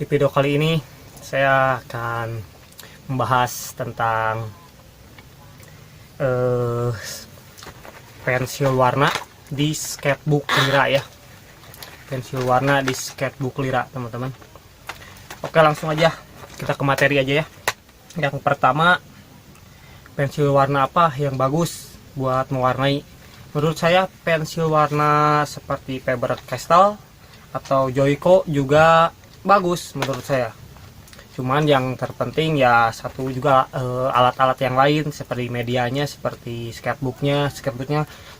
Di video kali ini saya akan membahas tentang pensil warna di sketchbook Lira ya. Pensil warna di sketchbook Lira, teman-teman. Oke, langsung aja kita ke materi aja ya. Yang pertama, pensil warna apa yang bagus buat mewarnai? Menurut saya pensil warna seperti Faber-Castell atau Joico juga bagus menurut saya. Cuman yang terpenting ya satu juga alat-alat yang lain seperti medianya, seperti sketchbooknya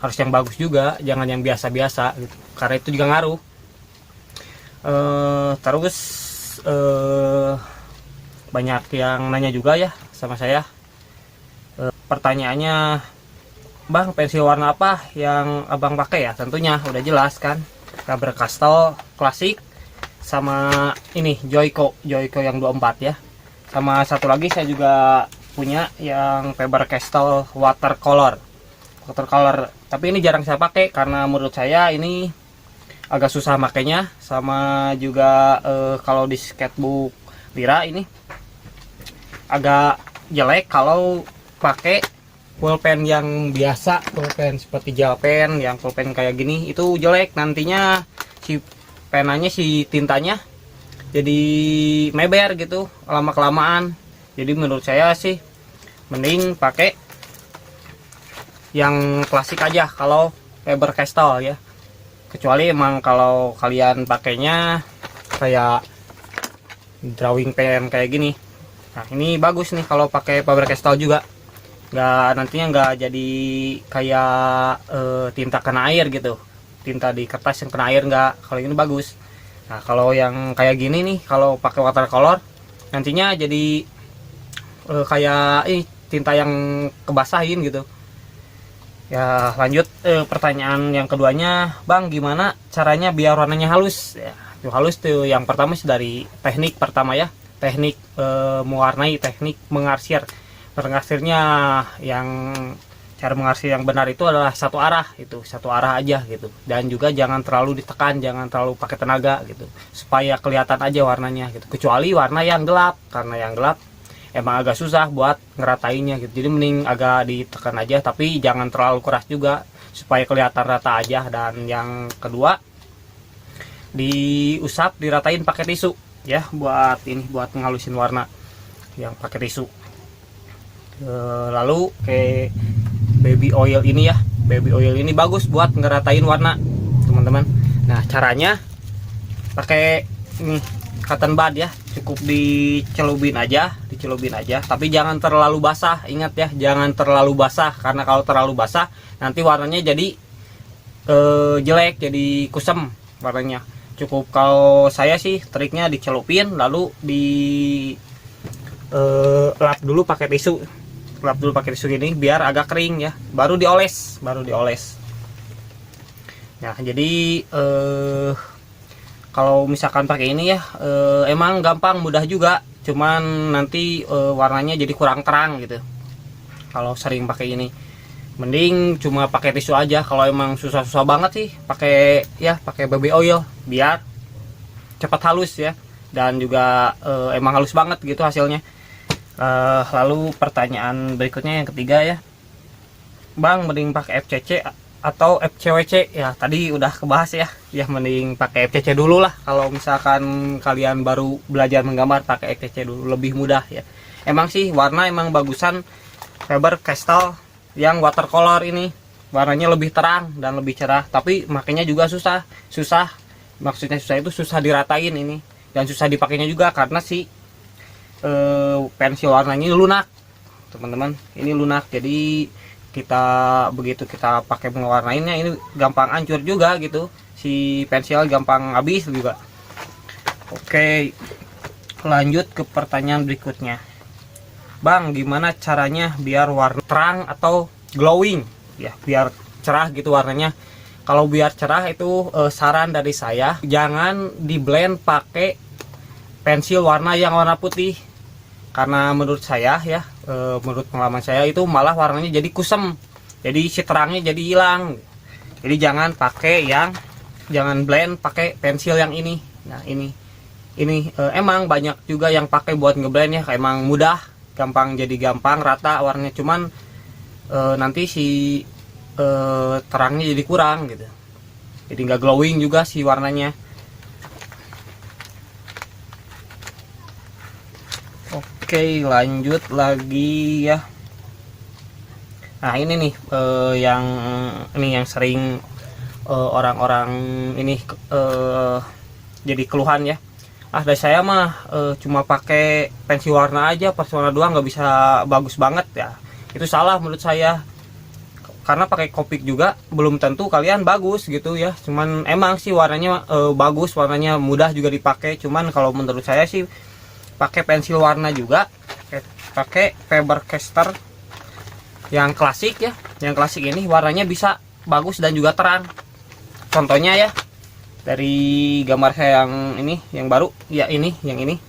harus yang bagus juga, jangan yang biasa-biasa gitu, karena itu juga ngaruh. Terus banyak yang nanya juga ya sama saya, pertanyaannya, Bang, pensil warna apa yang abang pakai? Ya tentunya udah jelas kan, Faber-Castell klasik sama ini Joico yang 24 ya. Sama satu lagi saya juga punya yang Faber-Castell watercolor, tapi ini jarang saya pakai karena menurut saya ini agak susah makainya. Sama juga kalau di sketchbook Lira ini agak jelek kalau pakai pulpen yang biasa, pulpen seperti gel pen, yang pulpen kayak gini itu jelek, nantinya si penanya, si tintanya jadi meber gitu lama kelamaan. Jadi menurut saya sih mending pakai yang klasik aja kalau Faber-Castell ya, kecuali emang kalau kalian pakainya kayak drawing pen kayak gini. Nah ini bagus nih kalau pakai Faber-Castell juga, nantinya nggak jadi kayak tinta kena air gitu, tinta di kertas yang kena air nggak. Kalau ini bagus. Nah kalau yang kayak gini nih, kalau pakai watercolor nantinya jadi kayak tinta yang kebasahin gitu ya. Lanjut pertanyaan yang keduanya, Bang, gimana caranya biar warnanya halus ya? Tuh halus tuh yang pertama sih dari teknik pertama ya, teknik mewarnai, teknik mengarsir. Mengarsirnya yang cara mengarsir yang benar itu adalah satu arah, itu satu arah aja gitu, dan juga jangan terlalu ditekan, jangan terlalu pakai tenaga gitu, supaya kelihatan aja warnanya gitu. Kecuali warna yang gelap, karena yang gelap emang agak susah buat ngeratainya gitu, jadi mending agak ditekan aja, tapi jangan terlalu keras juga supaya kelihatan rata aja. Dan yang kedua, diusap, diratain pakai tisu ya, buat ini, buat ngalusin warna yang pakai tisu. Lalu kayak baby oil ini ya, baby oil ini bagus buat ngeratain warna, teman-teman. Nah caranya pakai ini cotton bud ya, cukup dicelupin aja, tapi jangan terlalu basah. Ingat ya, jangan terlalu basah, karena kalau terlalu basah nanti warnanya jadi jelek, jadi kusem warnanya. Cukup, kalau saya sih triknya dicelupin lalu di lap dulu pakai tisu, ini biar agak kering ya, baru dioles. Nah jadi kalau misalkan pakai ini ya emang gampang, mudah juga, cuman nanti warnanya jadi kurang terang gitu kalau sering pakai ini. Mending cuma pakai tisu aja. Kalau emang susah-susah banget sih pakai baby oil biar cepat halus ya, dan juga emang halus banget gitu hasilnya. Lalu pertanyaan berikutnya yang ketiga ya, Bang, mending pakai FCC atau FCWC? Ya tadi udah kebahas ya, mending pakai FCC dulu lah. Kalau misalkan kalian baru belajar menggambar, pakai FCC dulu, lebih mudah ya. Emang sih warna emang bagusan Faber-Castell yang watercolor ini, warnanya lebih terang dan lebih cerah, tapi makanya juga susah. Maksudnya susah itu susah diratain ini, dan susah dipakainya juga karena si pensil warnanya lunak, teman-teman. Ini lunak, jadi begitu kita pakai mewarnainya ini gampang hancur juga gitu, si pensil gampang habis juga. Oke, lanjut ke pertanyaan berikutnya, Bang, gimana caranya biar warna terang atau glowing ya, biar cerah gitu warnanya? Kalau biar cerah itu saran dari saya, jangan di blend pakai pensil warna yang warna putih. Karena menurut saya ya, menurut pengalaman saya itu malah warnanya jadi kusem, jadi si terangnya jadi hilang. Jadi jangan blend pakai pensil yang ini. Nah ini ini emang banyak juga yang pakai buat ngeblend ya, emang mudah, gampang, jadi gampang rata warnanya, cuman nanti si terangnya jadi kurang gitu, jadi nggak glowing juga si warnanya. Oke, lanjut lagi ya. Nah ini nih yang sering orang-orang ini jadi keluhan ya. Dari saya mah cuma pakai pensil warna aja, pas warna doang nggak bisa bagus banget ya. Itu salah menurut saya. Karena pakai Copic juga belum tentu kalian bagus gitu ya. Cuman emang sih warnanya bagus, warnanya mudah juga dipakai. Cuman kalau menurut saya sih pakai pensil warna juga, pakai Faber-Castell yang klasik ya. Yang klasik ini warnanya bisa bagus dan juga terang. Contohnya ya, dari gambar saya yang ini, yang baru ya, yang ini.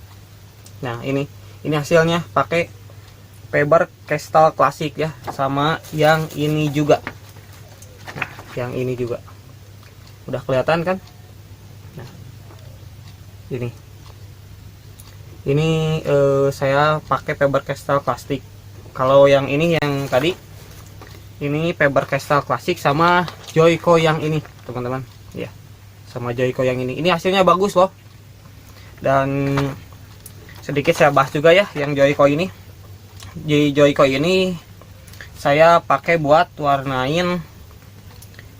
Nah ini hasilnya pakai Faber-Castell klasik ya, sama yang ini juga. Nah, yang ini juga udah kelihatan kan. Nah ini saya pakai Faber-Castell plastik. Kalau yang ini, yang tadi ini Faber-Castell klasik sama Joico yang ini teman-teman ya, sama Joico yang ini hasilnya bagus loh. Dan sedikit saya bahas juga ya yang Joico ini. Di Joico ini saya pakai buat warnain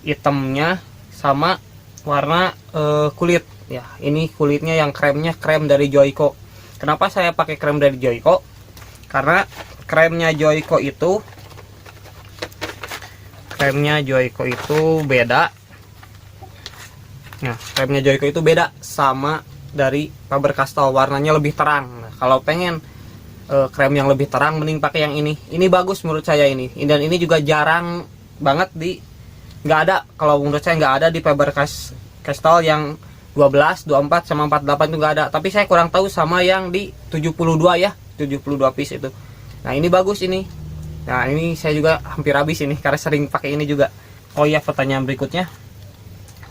hitamnya sama warna kulit ya. Ini kulitnya yang kremnya krem dari Joico. Kenapa saya pakai krem dari Joico? Karena kremnya Joico itu beda. Nah, kremnya Joico itu beda sama dari Faber-Castell, warnanya lebih terang. Nah, kalau pengen krem yang lebih terang, mending pakai yang ini. Ini bagus menurut saya ini. Dan ini juga jarang banget nggak ada, kalau menurut saya nggak ada di Faber-Castell yang 12, 24 sama 48 itu nggak ada. Tapi saya kurang tahu sama yang di 72 ya, 72 piece itu. Nah ini bagus ini. Nah ini saya juga hampir habis ini karena sering pakai ini juga. Oh iya, pertanyaan berikutnya,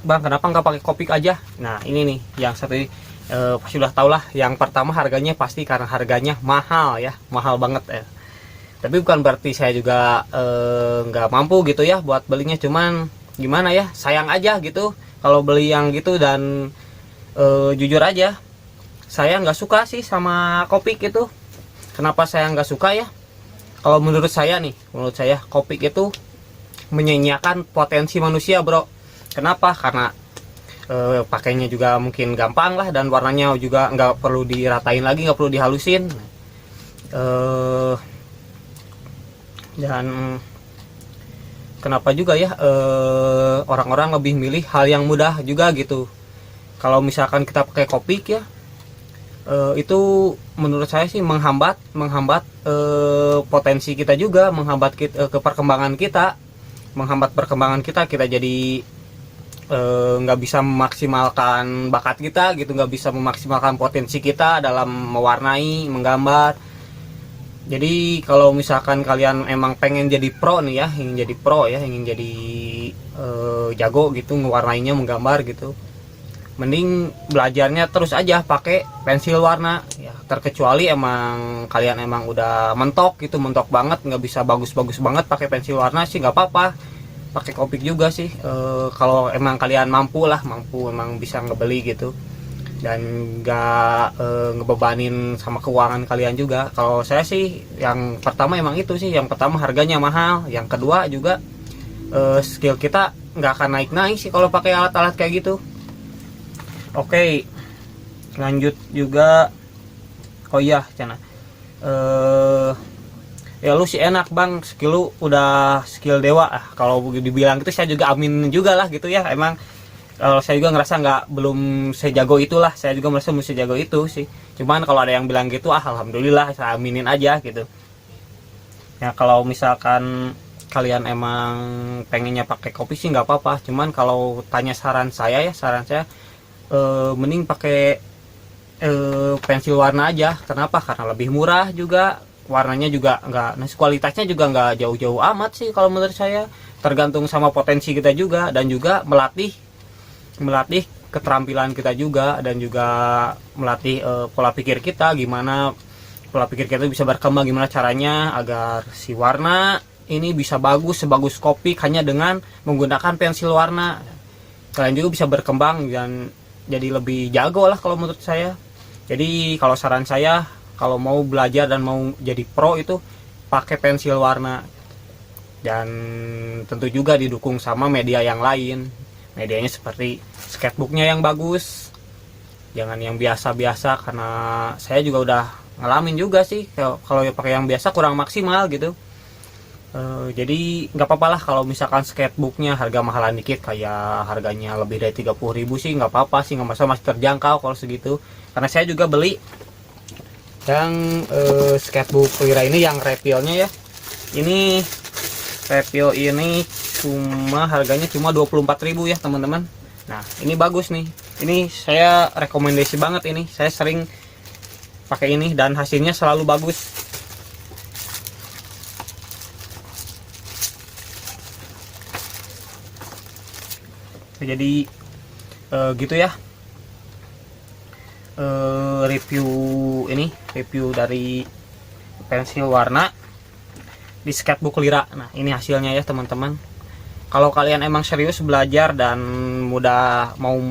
Bang, kenapa nggak pakai Copic aja? Nah ini nih yang satu ini. Pasti udah tau lah, yang pertama harganya pasti karena harganya mahal ya, mahal banget ya. Tapi bukan berarti saya juga nggak mampu gitu ya buat belinya, cuman gimana ya, sayang aja gitu kalau beli yang gitu. Dan jujur aja saya nggak suka sih sama Copic itu. Kenapa saya nggak suka ya? Kalau menurut saya Copic itu menyanyiakan potensi manusia bro. Kenapa? Karena pakainya juga mungkin gampang lah, dan warnanya juga nggak perlu diratain lagi, nggak perlu dihalusin. Dan kenapa juga ya orang-orang lebih milih hal yang mudah juga gitu. Kalau misalkan kita pakai Copic ya, itu menurut saya sih menghambat potensi kita juga, menghambat perkembangan kita, kita jadi nggak bisa memaksimalkan bakat kita gitu, nggak bisa memaksimalkan potensi kita dalam mewarnai, menggambar. Jadi kalau misalkan kalian emang pengen jadi pro nih ya, ingin jadi jago gitu ngewarnainya, menggambar gitu, mending belajarnya terus aja pakai pensil warna ya. Terkecuali emang kalian emang udah mentok banget, nggak bisa bagus-bagus banget pakai pensil warna sih nggak apa-apa, pakai Copic juga sih. Kalau emang kalian mampu emang bisa ngebeli gitu, dan nggak ngebebanin sama keuangan kalian juga. Kalau saya sih yang pertama emang itu sih, yang pertama harganya mahal, yang kedua juga skill kita nggak akan naik sih kalau pakai alat-alat kayak gitu. Oke, lanjut juga. Oh iya Cana, ya lu sih enak Bang, skill lu udah skill dewa. Kalau dibilang gitu saya juga amin juga lah gitu ya. Emang kalau saya juga ngerasa belum sejago itulah, saya juga merasa belum sejago itu sih. Cuman kalau ada yang bilang gitu, alhamdulillah, saya aminin aja gitu ya. Kalau misalkan kalian emang pengennya pakai Copic sih nggak apa-apa. Cuman kalau tanya saran saya mending pakai pensil warna aja. Kenapa? Karena lebih murah juga, warnanya juga kualitasnya juga nggak jauh-jauh amat sih kalau menurut saya. Tergantung sama potensi kita juga, dan juga melatih keterampilan kita juga, dan juga melatih pola pikir kita, gimana pola pikir kita bisa berkembang, gimana caranya agar si warna ini bisa bagus sebagus Copic hanya dengan menggunakan pensil warna. Kalian juga bisa berkembang dan jadi lebih jago lah kalau menurut saya. Jadi kalau saran saya, kalau mau belajar dan mau jadi pro itu pakai pensil warna, dan tentu juga didukung sama media yang lain. Medianya seperti sketchbooknya yang bagus, jangan yang biasa-biasa, karena saya juga udah ngalamin juga sih kalau pakai yang biasa kurang maksimal gitu. Jadi nggak apa-apa lah kalau misalkan sketchbooknya harga mahalan dikit, kayak harganya lebih dari 30.000 sih nggak apa-apa sih, nggak masalah, masih terjangkau kalau segitu. Karena saya juga beli yang sketchbook Lira ini yang refill-nya ya. Ini refill ini cuma harganya cuma 24.000 ya teman-teman. Nah ini bagus nih, ini saya rekomendasi banget, ini saya sering pakai ini dan hasilnya selalu bagus. Jadi gitu ya, review dari pensil warna di sketchbook Lira. Nah ini hasilnya ya teman-teman. Kalau kalian emang serius belajar dan mudah mau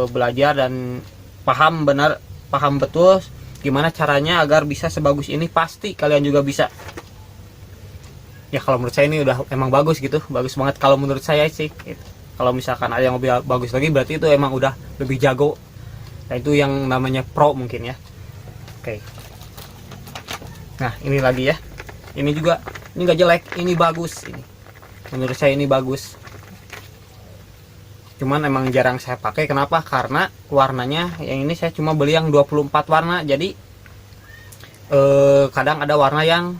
belajar dan paham betul gimana caranya agar bisa sebagus ini, pasti kalian juga bisa. Ya kalau menurut saya ini udah emang bagus gitu, bagus banget kalau menurut saya sih gitu. Kalau misalkan ada yang lebih bagus lagi, berarti itu emang udah lebih jago. Nah itu yang namanya pro mungkin ya. Oke. Nah ini lagi ya. Ini juga, ini nggak jelek, ini bagus. Ini menurut saya ini bagus. Cuman emang jarang saya pakai. Kenapa? Karena warnanya yang ini saya cuma beli yang 24 warna. Jadi kadang ada warna yang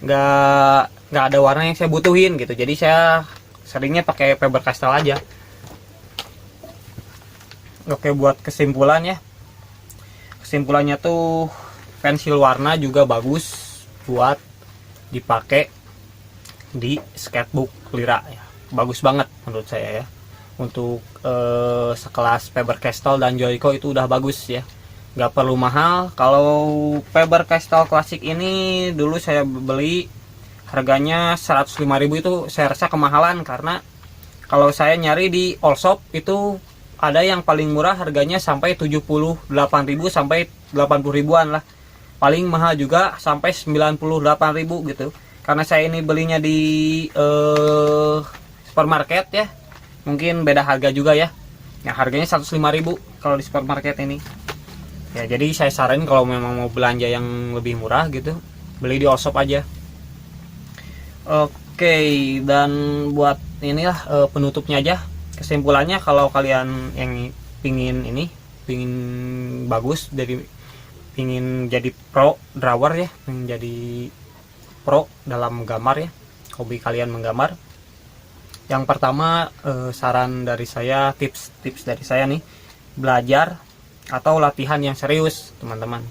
nggak ada warna yang saya butuhin gitu. Jadi saya seringnya pakai Faber-Castell aja. Oke, buat kesimpulan ya, kesimpulannya tuh pensil warna juga bagus buat dipakai di sketchbook Lira ya. Bagus banget menurut saya ya. Untuk sekelas Faber-Castell dan Joico itu udah bagus ya, nggak perlu mahal. Kalau Faber-Castell klasik ini dulu saya beli harganya 105.000, itu saya rasa kemahalan, karena kalau saya nyari di all shop itu ada yang paling murah harganya sampai 78.000 sampai 80.000-an lah. Paling mahal juga sampai 98.000 gitu. Karena saya ini belinya di supermarket ya. Mungkin beda harga juga ya. Nah, harganya 105.000 kalau di supermarket ini. Ya, jadi saya saranin kalau memang mau belanja yang lebih murah gitu, beli di all shop aja. Oke, dan buat inilah penutupnya aja. Kesimpulannya, kalau kalian yang pingin bagus, pingin jadi pro drawer ya, pingin jadi pro dalam gambar ya, hobi kalian menggambar. Yang pertama, saran dari saya, tips dari saya nih, belajar atau latihan yang serius teman-teman.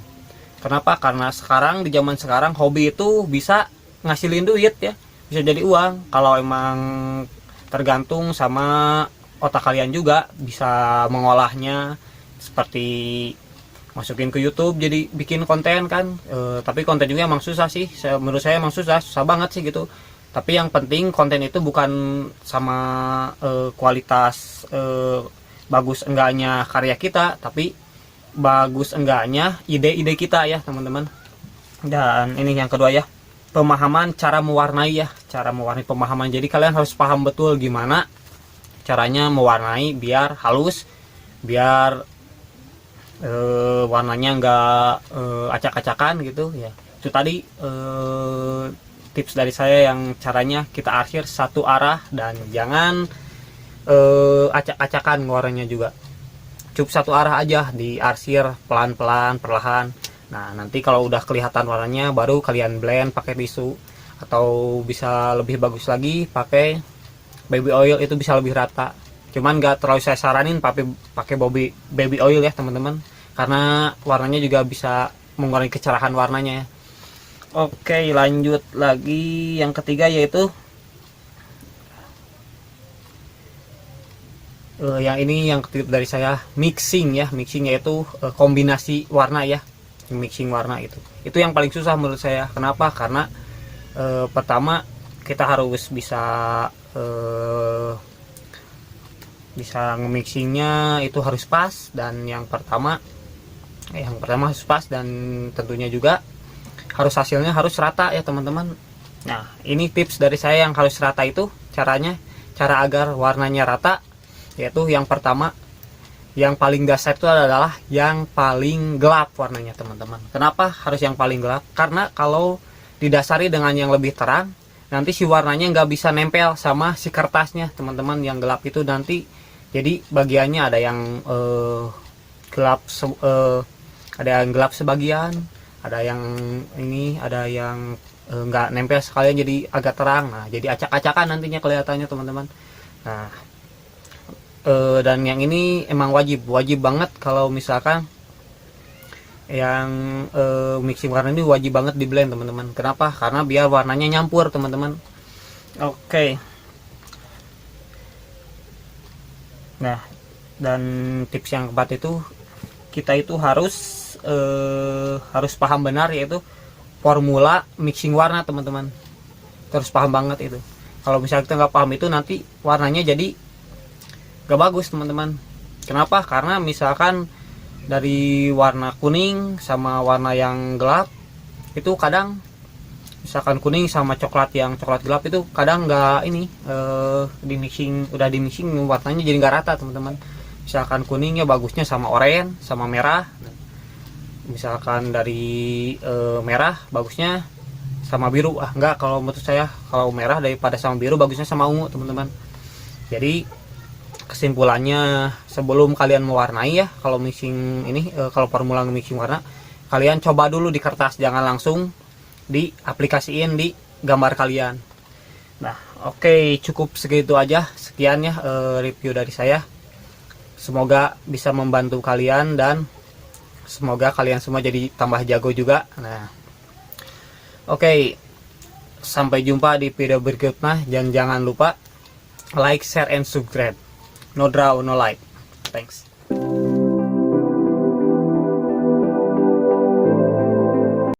Kenapa? Karena sekarang, di zaman sekarang, hobi itu bisa ngasilin duit ya, bisa jadi uang. Kalau emang tergantung sama otak kalian juga, bisa mengolahnya, seperti masukin ke YouTube jadi bikin konten kan. Tapi konten juga emang susah sih, menurut saya emang susah banget sih gitu. Tapi yang penting konten itu bukan sama kualitas bagus enggaknya karya kita, tapi bagus enggaknya ide-ide kita ya teman-teman. Dan ini yang kedua ya, pemahaman cara mewarnai ya, cara mewarnai pemahaman. Jadi kalian harus paham betul gimana caranya mewarnai biar halus, biar warnanya nggak acak-acakan gitu ya. Itu tadi tips dari saya, yang caranya kita arsir satu arah dan jangan acak-acakan warnanya juga. Cukup satu arah aja, diarsir pelan-pelan, perlahan. Nah nanti kalau udah kelihatan warnanya, baru kalian blend pakai tisu, atau bisa lebih bagus lagi pakai baby oil, itu bisa lebih rata. Cuman nggak terlalu saya saranin pakai baby oil ya teman-teman, karena warnanya juga bisa mengurangi kecerahan warnanya ya. Oke, lanjut lagi, yang ketiga yaitu Yang ini yang tip dari saya, mixing ya, mixing yaitu kombinasi warna ya, mixing warna itu yang paling susah menurut saya. Kenapa? Karena pertama kita harus bisa nge-mixingnya itu harus pas, dan yang pertama harus pas, dan tentunya juga harus hasilnya harus rata ya teman-teman. Nah ini tips dari saya yang harus rata itu cara agar warnanya rata, yaitu yang pertama, yang paling dasar itu adalah yang paling gelap warnanya teman-teman. Kenapa harus yang paling gelap? Karena kalau didasari dengan yang lebih terang, nanti si warnanya nggak bisa nempel sama si kertasnya teman-teman. Yang gelap itu nanti jadi bagiannya ada yang ada yang gelap sebagian, ada yang nggak nempel sekalian jadi agak terang. Nah jadi acak-acakan nantinya kelihatannya teman-teman. Nah dan yang ini emang wajib banget kalau misalkan yang mixing warna ini wajib banget di blend teman-teman. Kenapa? Karena biar warnanya nyampur teman-teman. Oke. Nah dan tips yang keempat itu, kita itu harus paham benar, yaitu formula mixing warna teman-teman. Terus paham banget itu. Kalau misalnya kita nggak paham itu, nanti warnanya jadi gak bagus teman-teman. Kenapa? Karena misalkan dari warna kuning sama warna yang gelap itu kadang, misalkan kuning sama coklat gelap itu kadang nggak di mixing warnanya jadi nggak rata teman-teman. Misalkan kuningnya bagusnya sama oranye sama merah, misalkan dari merah bagusnya sama biru. Enggak, kalau menurut saya kalau merah daripada sama biru bagusnya sama ungu teman-teman. Jadi kesimpulannya, sebelum kalian mewarnai ya, kalau mixing ini kalau formula mixing warna, kalian coba dulu di kertas, jangan langsung diaplikasiin di gambar kalian. Nah oke, cukup segitu aja, sekian ya review dari saya. Semoga bisa membantu kalian dan semoga kalian semua jadi tambah jago juga. Nah oke, sampai jumpa di video berikutnya, dan jangan lupa like, share, and subscribe. No draw, no like. Thanks.